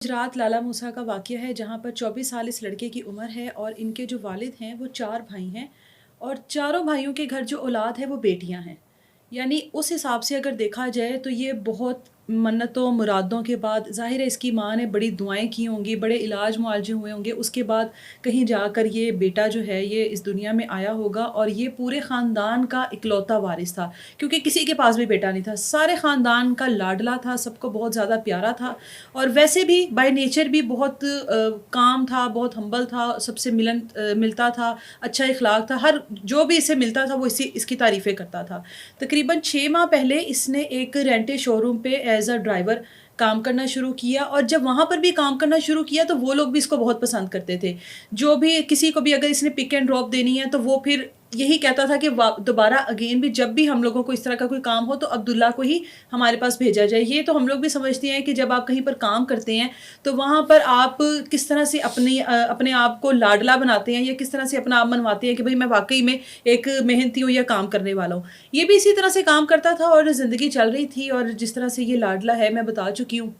गुजरात लाला मूसा का वाक़या है जहाँ पर 24 साल इस लड़के की उम्र है और इनके जो वालिद हैं वो 4 भाई हैं और चारों भाइयों के घर जो औलाद है वो बेटियाँ हैं। यानी उस हिसाब से अगर देखा जाए तो ये बहुत मन्नतों मुरादों के बाद ज़ाहिर है इसकी माँ ने बड़ी दुआएँ की होंगी, बड़े इलाज मुआलजे हुए होंगे, उसके बाद कहीं जाकर ये बेटा जो है ये इस दुनिया में आया होगा और ये पूरे ख़ानदान का इकलौता वारिस था। क्योंकि किसी के पास भी बेटा नहीं था, सारे ख़ानदान का लाडला था, सबको बहुत ज़्यादा प्यारा था और वैसे भी बाय नेचर भी बहुत काम था, बहुत हम्बल था, सबसे मिलता था, अच्छा इखलाक था, हर जो भी इसे मिलता था वो इसकी तारीफ़ें करता था। तकरीबन 6 माह पहले इसने एक रेंटे शोरूम पे एज़ अ ड्राइवर काम करना शुरू किया और जब वहाँ पर भी काम करना शुरू किया तो वो लोग भी इसको बहुत पसंद करते थे। जो भी किसी को भी अगर इसने पिक एंड ड्रॉप देनी है तो वो फिर यही कहता था कि दोबारा अगेन भी जब भी हम लोगों को इस तरह का कोई काम हो तो अब्दुल्ला को ही हमारे पास भेजा जाए। ये तो हम लोग भी समझते हैं कि जब आप कहीं पर काम करते हैं तो वहाँ पर आप किस तरह से अपने आप को लाडला बनाते हैं या किस तरह से अपना आप मनवाते हैं कि भाई मैं वाक़ई में एक मेहनती हूँ या काम करने वाला हूँ। ये भी इसी तरह से काम करता था और ज़िंदगी चल रही थी और जिस तरह से ये लाडला है मैं बता चुकी हूँ।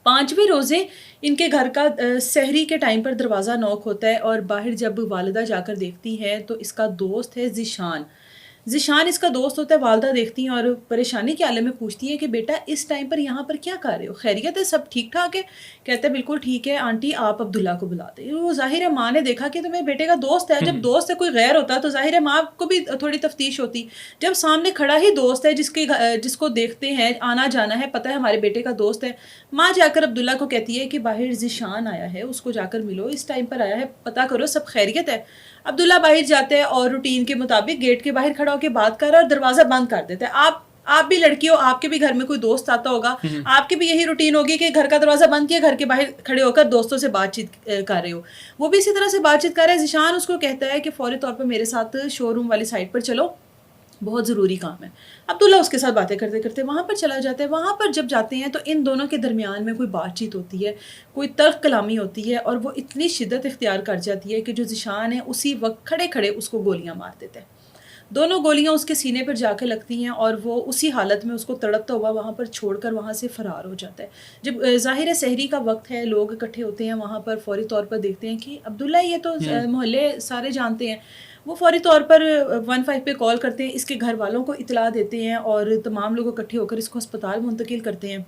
5वें रोज़े इनके घर का सहरी के टाइम पर दरवाज़ा नॉक होता है और बाहर जब वालिदा जाकर देखती हैं तो इसका दोस्त है ज़ीशान। ज़ीशान इसका दोस्त होता है, वालिदा देखती हैं और परेशानी के आलम में पूछती हैं कि बेटा इस टाइम पर यहाँ पर क्या कर रहे हो? खैरियत है, सब ठीक-ठाक है? कहता है बिल्कुल ठीक है आंटी, आप अब्दुल्ला को बुला दें। वो ज़ाहिर है माँ ने देखा कि तो मेरे बेटे का दोस्त है, हुँ, जब हुँ। दोस्त है कोई गैर होता तो ज़ाहिर है माँ को भी थोड़ी तफ्तीश होती। जब सामने खड़ा ही दोस्त है जिसको देखते हैं, आना-जाना है, पता है हमारे बेटे का दोस्त है, माँ जाकर अब्दुल्ला को कहती है कि बाहर ज़ीशान आया है, उसको जाकर मिलो, इस टाइम पर आया है, पता करो सब खैरियत है। अब्दुल्ला बाहर जाता है और रूटीन के मुताबिक गेट के बाहर खड़ा होकर बात कर रहा है और दरवाज़ा बंद कर देता है। आप भी लड़की हो, आपके भी घर में कोई दोस्त आता होगा, हुँ, हुँ। आपकी भी यही रूटीन होगी कि घर का दरवाज़ा बंद किया, घर के बाहर खड़े होकर दोस्तों से बातचीत कर रहे हो। वो भी इसी तरह से बातचीत कर रहा है, ज़ीशान उसको कहता है कि फ़ौरी तौर पे मेरे साथ शोरूम वाली साइट पर चलो, बहुत ज़रूरी काम है। अब्दुल्ला उसके साथ बातें करते-करते वहाँ पर चला जाता है। वहाँ पर जब जाते हैं तो इन दोनों के दरमियान में कोई बातचीत होती है, कोई तल्ख़ कलामी होती है और वो इतनी शिद्दत इख्तियार कर जाती है कि जो ज़ीशान है उसी वक़्त खड़े-खड़े उसको गोलियाँ मार देता है। दोनों गोलियाँ उसके सीने पर जाके लगती हैं और वो उसी हालत में उसको तड़पता हुआ वहाँ पर छोड़कर वहाँ से फ़रार हो जाता है। जब ज़ाहिर है सहरी का वक़्त है, लोग इकट्ठे होते हैं वहाँ पर फ़ौरी तौर पर देखते हैं कि अब्दुल्ला ये तो हुँ। मोहल्ले सारे जानते हैं। वो फ़ौरी तौर पर 15 पे कॉल करते हैं, इसके घरवालों को इत्तला देते हैं और तमाम लोग इकट्ठे होकर इसको अस्पताल मुंतकिल करते हैं।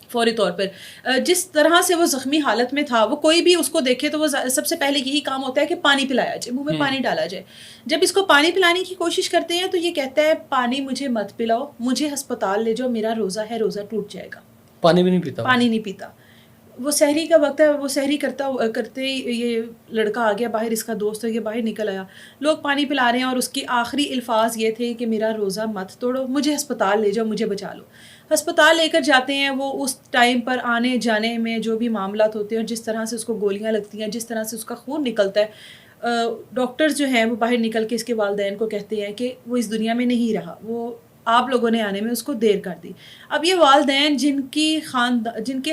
फ़ौरी तौर पर जिस तरह से वो ज़ख्मी हालत में था, वो कोई भी उसको देखे तो वो सबसे पहले यही काम होता है कि पानी पिलाया जाए, मुँह में हुँ। पानी डाला जाए। जब इसको पानी पिलाने की कोशिश करते हैं तो ये कहता है पानी मुझे मत पिलाओ, मुझे अस्पताल ले जाओ, मेरा रोज़ा है, रोज़ा टूट जाएगा। पानी भी नहीं पीता वो? पानी नहीं पीता। वो सहरी का वक़्त है, वो सहरी करते ही ये लड़का आ गया बाहर, इसका दोस्त है, ये बाहर निकल आया। लोग पानी पिला रहे हैं और उसके आखिरी अल्फ़ाज़ ये थे कि मेरा रोज़ा मत तोड़ो, मुझे अस्पताल ले जाओ, मुझे बचा लो। अस्पताल लेकर जाते हैं, वो उस टाइम पर आने-जाने में जो भी मामलात होते हैं और जिस तरह से उसको गोलियाँ लगती हैं, जिस तरह से उसका खून निकलता है, डॉक्टर्स जो हैं वो बाहर निकल के इसके वालिदैन को कहते हैं कि वो इस दुनिया में नहीं रहा, वो आप लोगों ने आने में उसको देर कर दी। अब ये वालिदैन जिनके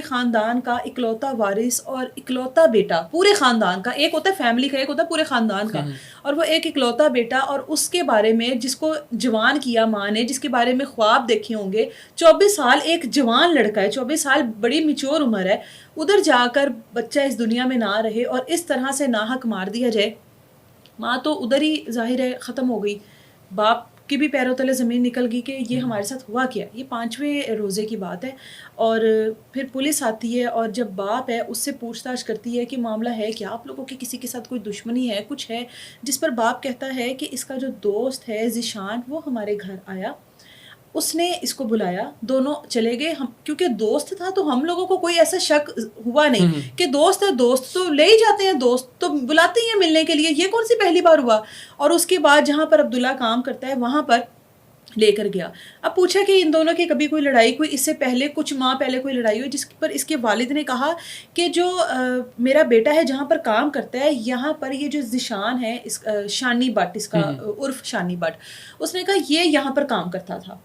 ख़ानदान का इकलौता वारिस और इकलौता बेटा, पूरे ख़ानदान का, एक होता है फैमिली का, एक होता है पूरे ख़ानदान हुँ, का, हुँ। और वो एक इकलौता बेटा और उसके बारे में जिसको जवान किया माँ ने, जिसके बारे में ख्वाब देखे होंगे, 24 साल एक जवान लड़का है, 24 साल बड़ी मैच्योर उम्र है, उधर जाकर बच्चा इस दुनिया में ना रहे और इस तरह से नाहक मार दिया जाए। माँ तो उधर ही ज़ाहिर है ख़त्म हो गई, बाप के भी पैरों तले ज़मीन निकल गई कि ये हुँ, हमारे साथ हुआ क्या? ये 5वें रोज़े की बात है और फिर पुलिस आती है और जब बाप है उससे पूछताछ करती है कि मामला है क्या? आप लोगों की किसी के साथ कोई दुश्मनी है, कुछ है? जिस पर बाप कहता है कि इसका जो दोस्त है ज़ीशान, वो हमारे घर आया, उसने इसको बुलाया, दोनों चले गए। हम क्योंकि दोस्त था तो हम लोगों को कोई ऐसा शक हुआ नहीं हुँ, हुँ। कि दोस्त है, दोस्त तो ले ही जाते हैं, दोस्त तो बुलाते ही हैं मिलने के लिए, ये कौन-सी पहली बार हुआ? और उसके बाद जहाँ पर अब्दुल्ला काम करता है वहाँ पर लेकर गया। अब पूछा कि इन दोनों की कभी कोई लड़ाई, कोई इससे पहले कुछ माह पहले कोई लड़ाई हुई? जिस पर इसके वालिद ने कहा कि जो मेरा बेटा है जहाँ पर काम करता है, यहाँ पर ये जो ज़ीशान है, शानी भट्ट इसका हुँ, हुँ। उर्फ़ शानी भट्ट, उसने कहा ये यहाँ पर काम करता था।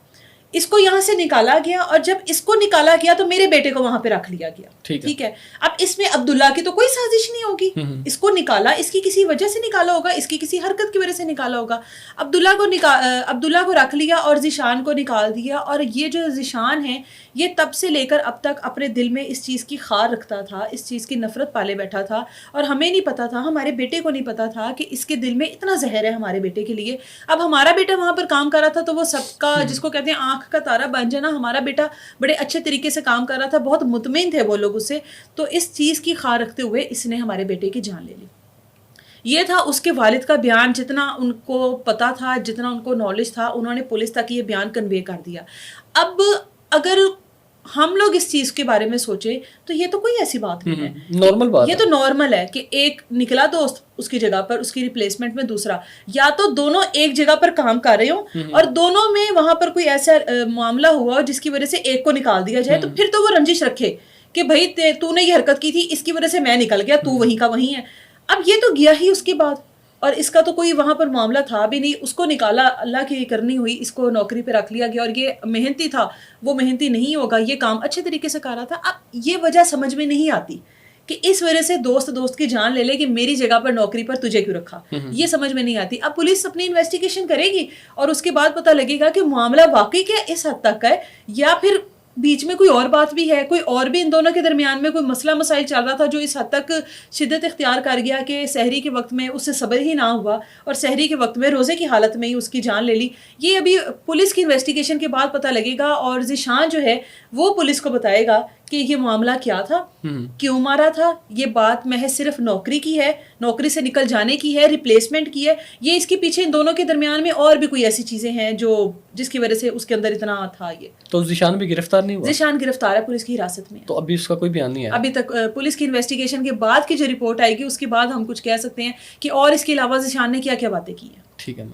اس کو یہاں سے نکالا گیا اور جب اس کو نکالا گیا تو میرے بیٹے کو وہاں پہ رکھ لیا گیا. ٹھیک ہے, اب اس میں عبداللہ کی تو کوئی سازش نہیں ہوگی. اس کو نکالا اس کی کسی وجہ سے نکالا ہوگا, اس کی کسی حرکت کی وجہ سے نکالا ہوگا. عبداللہ کو رکھ لیا اور ذیشان کو نکال دیا. اور یہ جو ذیشان ہے یہ تب سے لے کر اب تک اپنے دل میں اس چیز کی خار رکھتا تھا, اس چیز کی نفرت پالے بیٹھا تھا. اور ہمیں نہیں پتا تھا, ہمارے بیٹے کو نہیں پتا تھا کہ اس کے دل میں اتنا زہر ہے ہمارے بیٹے کے لیے. اب ہمارا بیٹا وہاں پر کام کر رہا تھا تو وہ سب کا جس کو کہتے ہیں آنکھ کا تارا بن جانا. ہمارا بیٹا بڑے اچھے طریقے سے کام کر رہا تھا, بہت مطمئن تھے وہ لوگ اس سے. تو اس چیز کی خار رکھتے ہوئے اس نے ہمارے بیٹے کی جان لے لی. یہ تھا اس کے والد کا بیان, جتنا ان کو پتا تھا, جتنا ان کو نالج تھا, انہوں نے پولیس تک یہ بیان کنوے کر دیا. اب اگر ہم لوگ اس چیز کے بارے میں سوچیں تو یہ تو کوئی ایسی بات نہیں ہے, نارمل بات یہ تو نارمل ہے کہ ایک نکلا دوست اس کی جگہ پر, اس کی ریپلیسمنٹ میں دوسرا, یا تو دونوں ایک جگہ پر کام کر رہے ہوں اور دونوں میں وہاں پر کوئی ایسا معاملہ ہوا ہو جس کی وجہ سے ایک کو نکال دیا جائے, تو پھر تو وہ رنجش رکھے کہ بھائی تو نے یہ حرکت کی تھی, اس کی وجہ سے میں نکل گیا, تو وہیں کا وہیں ہے. اب یہ تو گیا ہی اس کے بعد, اور اس کا تو کوئی وہاں پر معاملہ تھا بھی نہیں. اس کو نکالا, اللہ کی کرنی ہوئی, اس کو نوکری پہ رکھ لیا گیا. اور یہ محنتی تھا, وہ محنتی نہیں ہوگا, یہ کام اچھے طریقے سے کر رہا تھا. اب یہ وجہ سمجھ میں نہیں آتی کہ اس وجہ سے دوست کی جان لے لے کہ میری جگہ پر نوکری پر تجھے کیوں رکھا, یہ سمجھ میں نہیں آتی. اب پولیس اپنی انویسٹیگیشن کرے گی اور اس کے بعد پتہ لگے گا کہ معاملہ واقعی کیا اس حد تک ہے, یا پھر بیچ میں کوئی اور بات بھی ہے, کوئی اور بھی ان دونوں کے درمیان میں کوئی مسئلہ مسائل چل رہا تھا جو اس حد تک شدت اختیار کر گیا کہ سحری کے وقت میں اس سے صبر ہی نہ ہوا اور سحری کے وقت میں روزے کی حالت میں ہی اس کی جان لے لی. یہ ابھی پولیس کی انویسٹیگیشن کے بعد پتہ لگے گا, اور ذیشان جو ہے وہ پولیس کو بتائے گا کہ یہ معاملہ کیا تھا, کیوں مارا تھا. یہ بات محض صرف نوکری کی ہے, نوکری سے نکل جانے کی ہے, ریپلیسمنٹ کی ہے. یہ اس کے پیچھے ان دونوں کے درمیان میں اور بھی کوئی ایسی چیزیں ہیں جو جس کی وجہ سے اس کے اندر اتنا تھا. یہ تو ذیشان بھی گرفتار نہیں ہوا؟ ذیشان گرفتار ہے, پولیس کی حراست میں. تو ابھی اس کا کوئی بیان نہیں ہے ابھی تک. پولیس کی انویسٹیگیشن کے بعد کی جو رپورٹ آئے گی اس کے بعد ہم کچھ کہہ سکتے ہیں کہ اور اس کے علاوہ ذیشان نے کیا کیا باتیں کی ہیں. ٹھیک ہے.